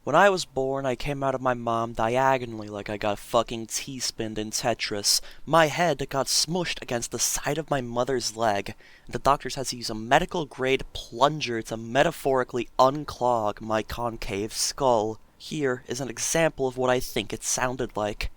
When I was born, I came out of my mom diagonally like I got fucking T-spinned in Tetris. My head got smushed against the side of my mother's leg, and the doctors had to use a medical-grade plunger to metaphorically unclog my concave skull. Here is an example of what I think it sounded like.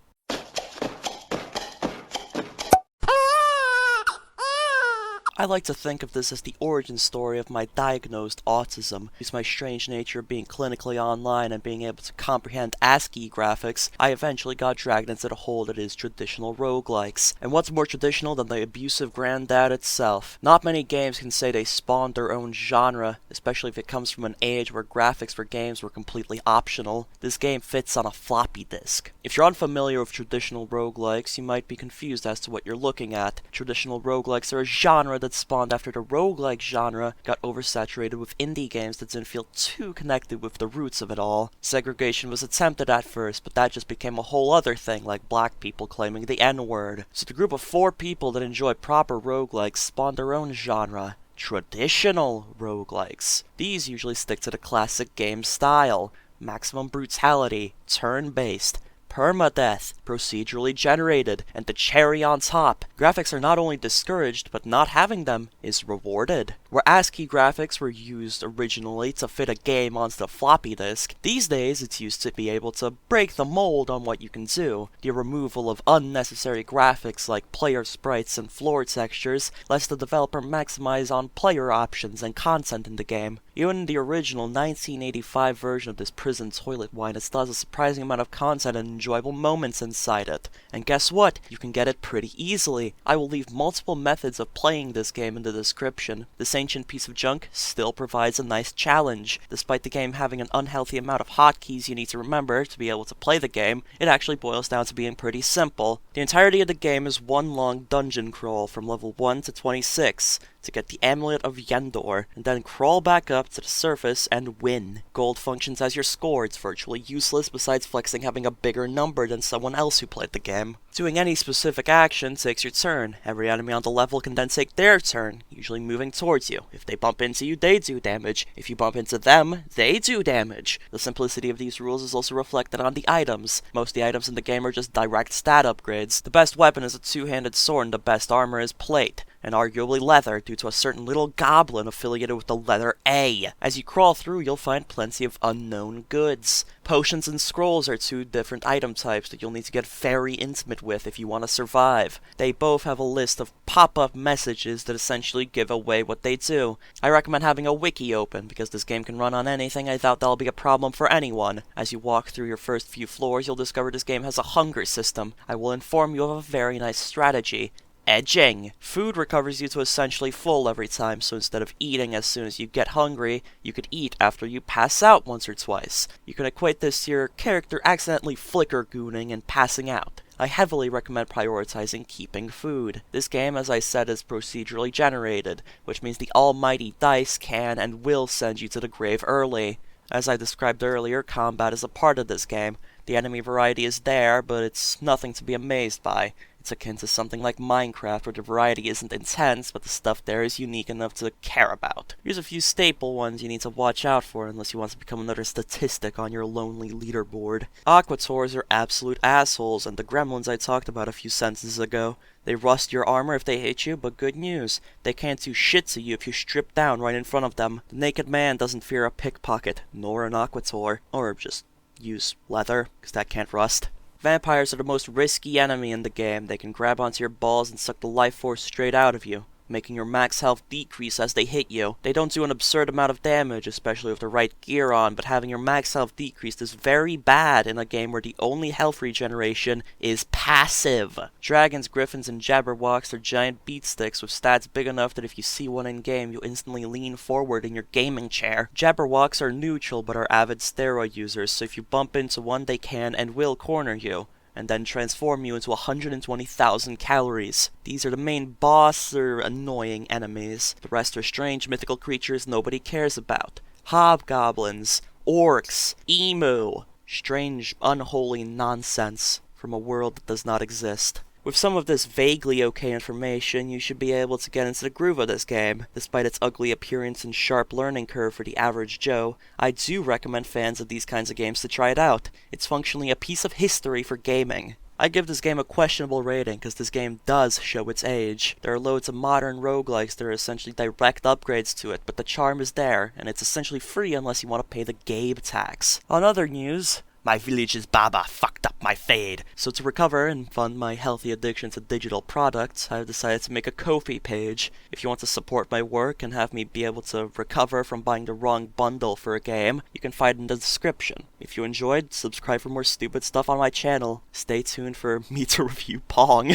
I like to think of this as the origin story of my diagnosed autism. Due to my strange nature of being clinically online and being able to comprehend ASCII graphics, I eventually got dragged into the hole that is traditional roguelikes. And what's more traditional than the abusive granddad itself? Not many games can say they spawned their own genre, especially if it comes from an age where graphics for games were completely optional. This game fits on a floppy disk. If you're unfamiliar with traditional roguelikes, you might be confused as to what you're looking at. Traditional roguelikes are a genre that spawned after the roguelike genre got oversaturated with indie games that didn't feel too connected with the roots of it all. Segregation was attempted at first, but that just became a whole other thing, like black people claiming the N-word. So the group of 4 people that enjoy proper roguelikes spawned their own genre: traditional roguelikes. These usually stick to the classic game style: maximum brutality, turn-based, permadeath, procedurally generated, and the cherry on top, graphics are not only discouraged, but not having them is rewarded. Where ASCII graphics were used originally to fit a game onto the floppy disk, these days it's used to be able to break the mold on what you can do. The removal of unnecessary graphics like player sprites and floor textures lets the developer maximize on player options and content in the game. Even in the original 1985 version of this prison toilet wine, it still has a surprising amount of content and enjoyable moments inside it. And guess what? You can get it pretty easily. I will leave multiple methods of playing this game in the description. This ancient piece of junk still provides a nice challenge. Despite the game having an unhealthy amount of hotkeys you need to remember to be able to play the game, it actually boils down to being pretty simple. The entirety of the game is one long dungeon crawl from level 1 to 26. To get the amulet of Yendor, and then crawl back up to the surface and win. Gold functions as your score. It's virtually useless besides flexing having a bigger number than someone else who played the game. Doing any specific action takes your turn. Every enemy on the level can then take their turn, usually moving towards you. If they bump into you, they do damage. If you bump into them, they do damage. The simplicity of these rules is also reflected on the items. Most of the items in the game are just direct stat upgrades. The best weapon is a two-handed sword and the best armor is plate, and arguably leather, due to a certain little goblin affiliated with the letter A. As you crawl through, you'll find plenty of unknown goods. Potions and scrolls are 2 different item types that you'll need to get very intimate with if you want to survive. They both have a list of pop-up messages that essentially give away what they do. I recommend having a wiki open, because this game can run on anything. I doubt that'll be a problem for anyone. As you walk through your first few floors, you'll discover this game has a hunger system. I will inform you of a very nice strategy: edging. Food recovers you to essentially full every time, so instead of eating as soon as you get hungry, you could eat after you pass out once or twice. You can equate this to your character accidentally flicker gooning and passing out. I heavily recommend prioritizing keeping food. This game, as I said, is procedurally generated, which means the almighty dice can and will send you to the grave early. As I described earlier, combat is a part of this game. The enemy variety is there, but it's nothing to be amazed by. It's akin to something like Minecraft, where the variety isn't intense, but the stuff there is unique enough to care about. Here's a few staple ones you need to watch out for unless you want to become another statistic on your lonely leaderboard. Aquators are absolute assholes, and the gremlins I talked about a few sentences ago. They rust your armor if they hate you, but good news, they can't do shit to you if you strip down right in front of them. The naked man doesn't fear a pickpocket, nor an aquator. Or just use leather, because that can't rust. Vampires are the most risky enemy in the game. They can grab onto your balls and suck the life force straight out of you, making your max health decrease as they hit you. They don't do an absurd amount of damage, especially with the right gear on, but having your max health decreased is very bad in a game where the only health regeneration is passive. Dragons, griffins, and jabberwocks are giant beatsticks with stats big enough that if you see one in-game, you instantly lean forward in your gaming chair. Jabberwocks are neutral but are avid steroid users, so if you bump into one, they can and will corner you, and then transform you into 120,000 calories. These are the main boss or annoying enemies. The rest are strange mythical creatures nobody cares about. Hobgoblins, orcs, emu, strange unholy nonsense from a world that does not exist. With some of this vaguely okay information, you should be able to get into the groove of this game. Despite its ugly appearance and sharp learning curve for the average Joe, I do recommend fans of these kinds of games to try it out. It's functionally a piece of history for gaming. I give this game a questionable rating because this game does show its age. There are loads of modern roguelikes that are essentially direct upgrades to it, but the charm is there, and it's essentially free unless you want to pay the Gabe tax. On other news, my village's Baba fucked up my fade. So to recover and fund my healthy addiction to digital products, I've decided to make a Ko-fi page. If you want to support my work and have me be able to recover from buying the wrong bundle for a game, you can find it in the description. If you enjoyed, subscribe for more stupid stuff on my channel. Stay tuned for me to review Pong.